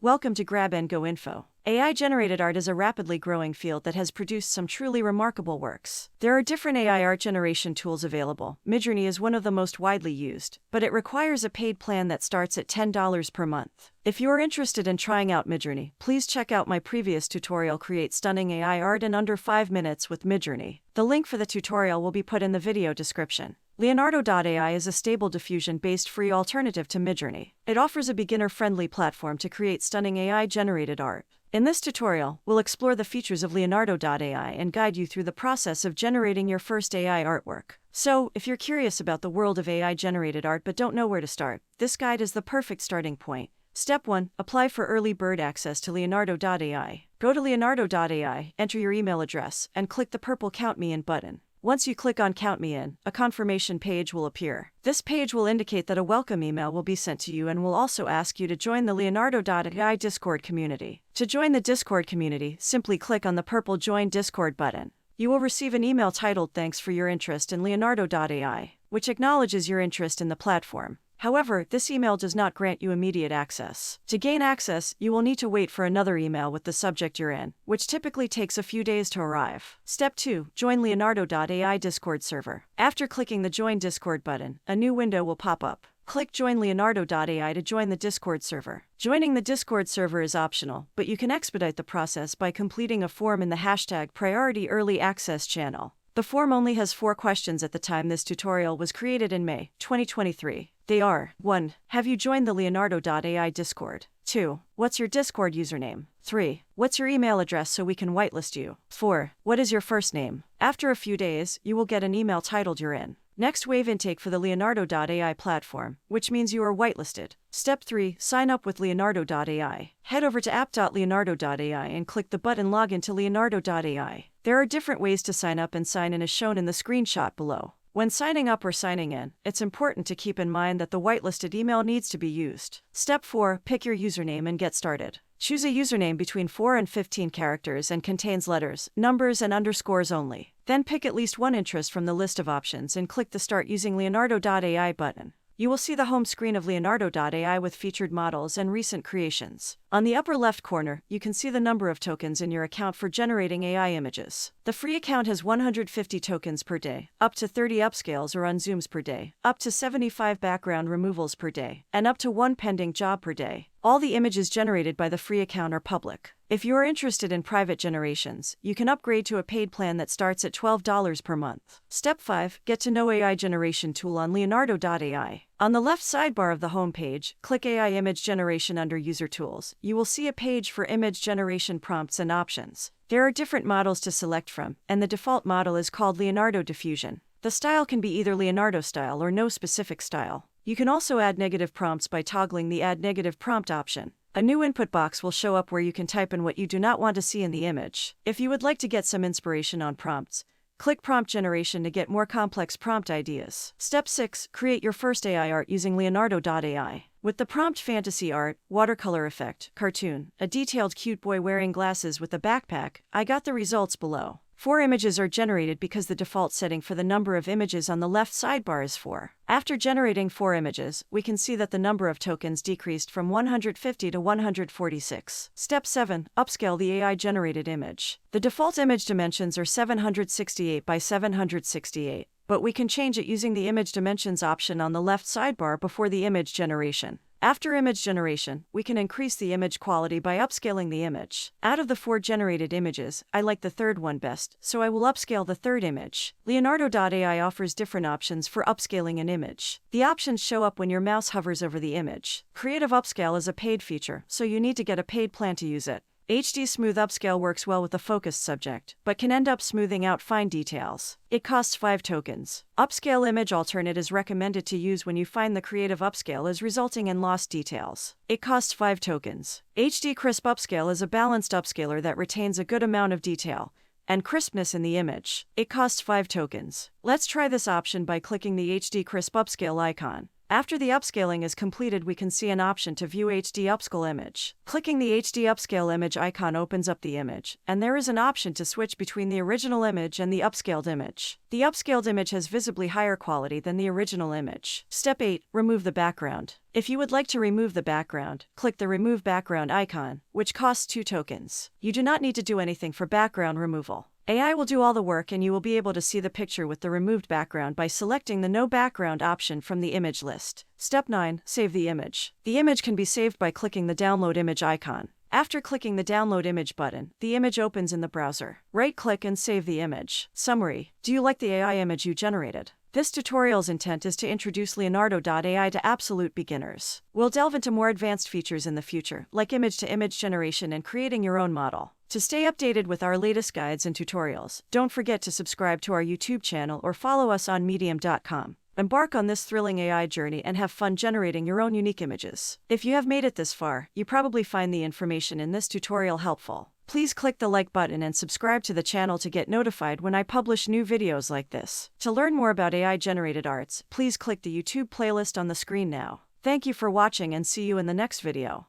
Welcome to Grab and Go Info. AI-generated art is a rapidly growing field that has produced some truly remarkable works. There are different AI art generation tools available. Midjourney is one of the most widely used, but it requires a paid plan that starts at $10 per month. If you are interested in trying out Midjourney, please check out my previous tutorial, Create Stunning AI Art in Under 5 Minutes with Midjourney. The link for the tutorial will be put in the video description. Leonardo.ai is a stable diffusion-based free alternative to Midjourney. It offers a beginner-friendly platform to create stunning AI-generated art. In this tutorial, we'll explore the features of Leonardo.ai and guide you through the process of generating your first AI artwork. So, if you're curious about the world of AI-generated art but don't know where to start, this guide is the perfect starting point. Step 1. Apply for early bird access to Leonardo.ai. Go to Leonardo.ai, enter your email address, and click the purple Count Me In button. Once you click on Count Me In, a confirmation page will appear. This page will indicate that a welcome email will be sent to you and will also ask you to join the Leonardo.ai Discord community. To join the Discord community, simply click on the purple Join Discord button. You will receive an email titled Thanks for your interest in Leonardo.ai, which acknowledges your interest in the platform. However, this email does not grant you immediate access. To gain access, you will need to wait for another email with the subject you're in, which typically takes a few days to arrive. Step 2. Join Leonardo.ai Discord server. After clicking the Join Discord button, a new window will pop up. Click Join Leonardo.ai to join the Discord server. Joining the Discord server is optional, but you can expedite the process by completing a form in the hashtag Priority Early Access channel. The form only has 4 questions at the time this tutorial was created in May 2023. They are: 1. Have you joined the Leonardo.ai Discord? 2. What's your Discord username? 3. What's your email address so we can whitelist you? 4. What is your first name? After a few days, you will get an email titled You're in. Next, wave intake for the Leonardo.ai platform, which means you are whitelisted. Step 3. Sign up with Leonardo.ai. Head over to app.leonardo.ai and click the button Login to Leonardo.ai. There are different ways to sign up and sign in as shown in the screenshot below. When signing up or signing in, it's important to keep in mind that the whitelisted email needs to be used. Step 4. Pick your username and get started. Choose a username between 4 and 15 characters and contains letters, numbers, and underscores only. Then pick at least one interest from the list of options and click the Start Using Leonardo.ai button. You will see the home screen of Leonardo.ai with featured models and recent creations. On the upper left corner, you can see the number of tokens in your account for generating AI images. The free account has 150 tokens per day, up to 30 upscales or unzooms per day, up to 75 background removals per day, and up to 1 pending job per day. All the images generated by the free account are public. If you are interested in private generations, you can upgrade to a paid plan that starts at $12 per month. Step 5. Get to know AI generation tool on Leonardo.ai. On the left sidebar of the home page, click AI Image Generation under User Tools. You will see a page for image generation prompts and options. There are different models to select from, and the default model is called Leonardo Diffusion. The style can be either Leonardo style or no specific style. You can also add negative prompts by toggling the Add Negative Prompt option. A new input box will show up where you can type in what you do not want to see in the image. If you would like to get some inspiration on prompts, click Prompt Generation to get more complex prompt ideas. Step 6. Create your first AI art using Leonardo.ai. With the prompt Fantasy Art, Watercolor Effect, Cartoon, a detailed cute boy wearing glasses with a backpack, I got the results below. 4 images are generated because the default setting for the number of images on the left sidebar is 4. After generating 4 images, we can see that the number of tokens decreased from 150 to 146. Step 7. Upscale the AI-generated image. The default image dimensions are 768 by 768, but we can change it using the Image Dimensions option on the left sidebar before the image generation. After image generation, we can increase the image quality by upscaling the image. Out of the 4 generated images, I like the third one best, so I will upscale the third image. Leonardo.ai offers different options for upscaling an image. The options show up when your mouse hovers over the image. Creative Upscale is a paid feature, so you need to get a paid plan to use it. HD Smooth Upscale works well with a focused subject, but can end up smoothing out fine details. It costs 5 tokens. Upscale Image Alternate is recommended to use when you find the Creative Upscale is resulting in lost details. It costs 5 tokens. HD Crisp Upscale is a balanced upscaler that retains a good amount of detail and crispness in the image. It costs 5 tokens. Let's try this option by clicking the HD Crisp Upscale icon. After the upscaling is completed, we can see an option to view HD upscale image. Clicking the HD upscale image icon opens up the image, and there is an option to switch between the original image and the upscaled image. The upscaled image has visibly higher quality than the original image. Step 8. Remove the background. If you would like to remove the background, click the Remove Background icon, which costs 2 tokens. You do not need to do anything for background removal. AI will do all the work, and you will be able to see the picture with the removed background by selecting the No Background option from the image list. Step 9. Save the image. The image can be saved by clicking the Download Image icon. After clicking the Download Image button, the image opens in the browser. Right-click and save the image. Summary. Do you like the AI image you generated? This tutorial's intent is to introduce Leonardo.ai to absolute beginners. We'll delve into more advanced features in the future, like image-to-image generation and creating your own model. To stay updated with our latest guides and tutorials, don't forget to subscribe to our YouTube channel or follow us on Medium.com. Embark on this thrilling AI journey and have fun generating your own unique images. If you have made it this far, you probably find the information in this tutorial helpful. Please click the like button and subscribe to the channel to get notified when I publish new videos like this. To learn more about AI-generated arts, please click the YouTube playlist on the screen now. Thank you for watching and see you in the next video.